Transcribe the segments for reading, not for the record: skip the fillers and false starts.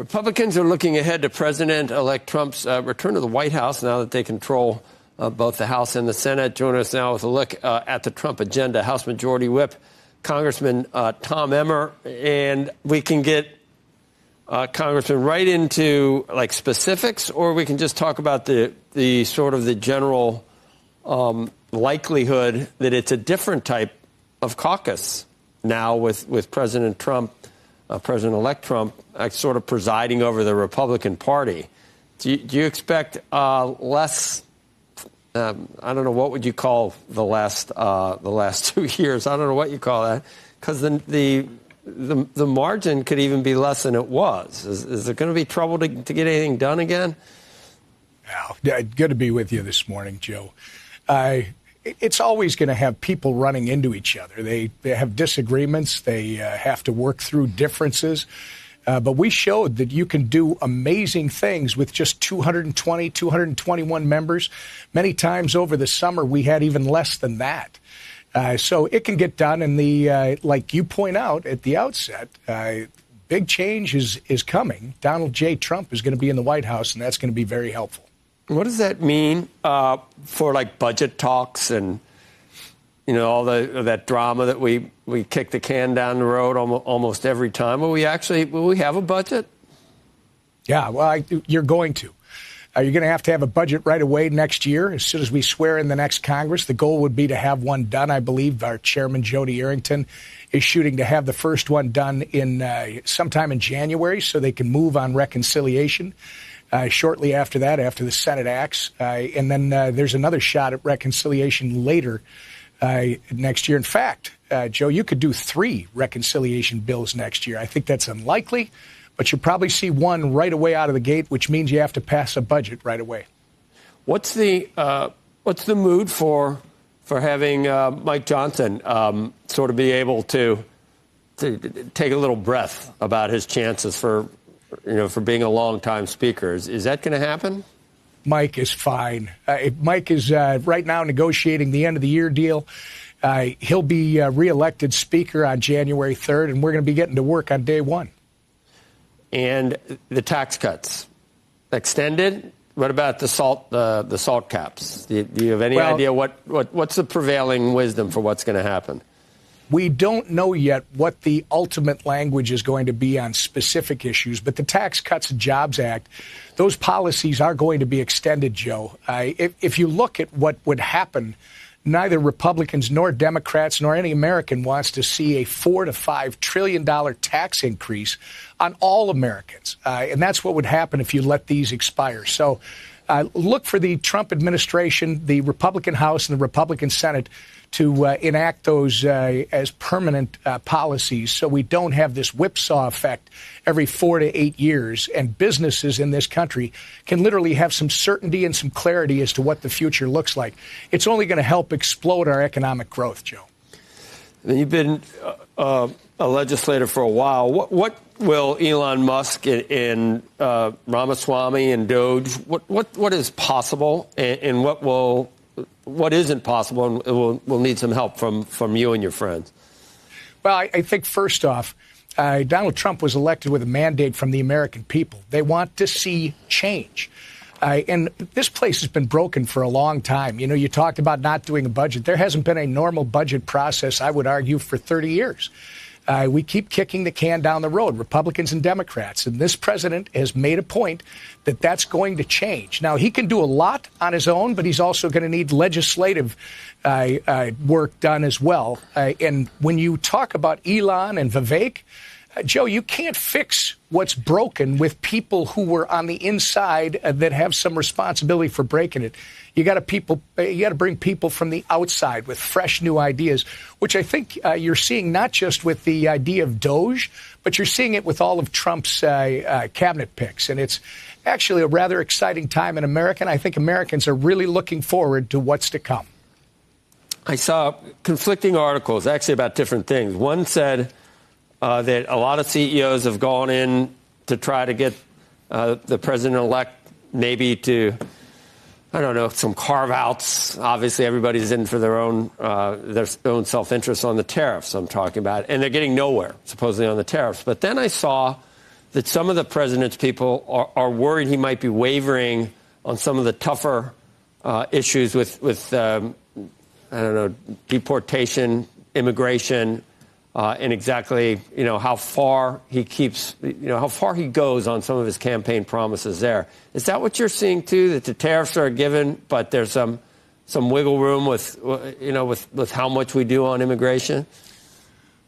Republicans are looking ahead to President-elect Trump's return to the White House now that they control both the House and the Senate. Join us now with a look at the Trump agenda. House Majority Whip, Congressman Tom Emmer. And we can get, Congressman, right into like specifics, or we can just talk about the sort of the general likelihood that it's a different type of caucus now with President Trump, President-elect Trump, sort of presiding over the Republican Party. Do you expect less? I don't know, what would you call the last 2 years? I don't know what you call that, because the margin could even be less than it was. Is there going to be trouble to get anything done again? Well, good to be with you this morning, Joe. It's always going to have people running into each other. They have disagreements. They have to work through differences. But we showed that you can do amazing things with just 220, 221 members. Many times over the summer, we had even less than that. So it can get done. And like you point out at the outset, big change is coming. Donald J. Trump is going to be in the White House, and that's going to be very helpful. What does that mean for like budget talks and, you know, all that drama that we kick the can down the road almost every time? Will we have a budget? Yeah, well, you're going to. You're going to have a budget right away next year. As soon as we swear in the next Congress, the goal would be to have one done. I believe our chairman, Jody Arrington, is shooting to have the first one done in sometime in January so they can move on reconciliation. Shortly after that, after the Senate acts. And then there's another shot at reconciliation later next year. In fact, Joe, you could do 3 reconciliation bills next year. I think that's unlikely, but you'll probably see one right away out of the gate, which means you have to pass a budget right away. What's the mood for having Mike Johnson sort of be able to take a little breath about his chances for being a longtime speaker? Is that going to happen? Mike is fine. Mike is right now negotiating the end of the year deal. He'll be reelected speaker on January 3rd, and we're going to be getting to work on day one. And the tax cuts extended. What about the salt caps? Do you have any idea what's the prevailing wisdom for what's going to happen? We don't know yet what the ultimate language is going to be on specific issues, but the Tax Cuts and Jobs Act, those policies are going to be extended, Joe. If you look at what would happen, neither Republicans nor Democrats nor any American wants to see a $4 to $5 trillion tax increase on all Americans. And that's what would happen if you let these expire. So look for the Trump administration, the Republican House and the Republican Senate to enact those as permanent policies so we don't have this whipsaw effect every 4 to 8 years. And businesses in this country can literally have some certainty and some clarity as to what the future looks like. It's only going to help explode our economic growth, Joe. You've been a legislator for a while. What will Elon Musk and Ramaswamy and Doge, what is possible and what isn't possible, and we'll need some help from you and your friends? Well, I think first off, Donald Trump was elected with a mandate from the American people. They want to see change. And this place has been broken for a long time. You know, you talked about not doing a budget. There hasn't been a normal budget process, I would argue, for 30 years. We keep kicking the can down the road, Republicans and Democrats. And this president has made a point that that's going to change. Now, he can do a lot on his own, but he's also going to need legislative work done as well. And when you talk about Elon and Vivek, Joe, you can't fix what's broken with people who were on the inside that have some responsibility for breaking it. You got to bring people from the outside with fresh new ideas, which I think you're seeing not just with the idea of Doge, but you're seeing it with all of Trump's cabinet picks. And it's actually a rather exciting time in America. And I think Americans are really looking forward to what's to come. I saw conflicting articles actually about different things. One said that a lot of CEOs have gone in to try to get the president-elect maybe to, I don't know, some carve-outs. Obviously, everybody's in for their own self-interest on the tariffs I'm talking about, and they're getting nowhere, supposedly, on the tariffs. But then I saw that some of the president's people are worried he might be wavering on some of the tougher issues with I don't know, deportation, immigration, and exactly, how far he keeps, how far he goes on some of his campaign promises there. Is that what you're seeing, too, that the tariffs are a given, but there's some wiggle room with how much we do on immigration?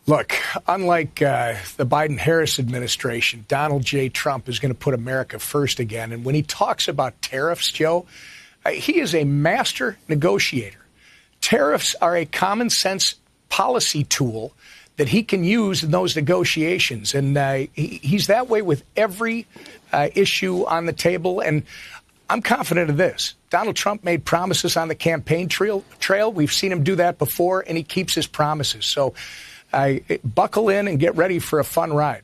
Look, unlike the Biden-Harris administration, Donald J. Trump is going to put America first again. And when he talks about tariffs, Joe, he is a master negotiator. Tariffs are a common sense policy tool that he can use in those negotiations. And he's that way with every issue on the table. And I'm confident of this. Donald Trump made promises on the campaign trail. We've seen him do that before, and he keeps his promises. So buckle in and get ready for a fun ride.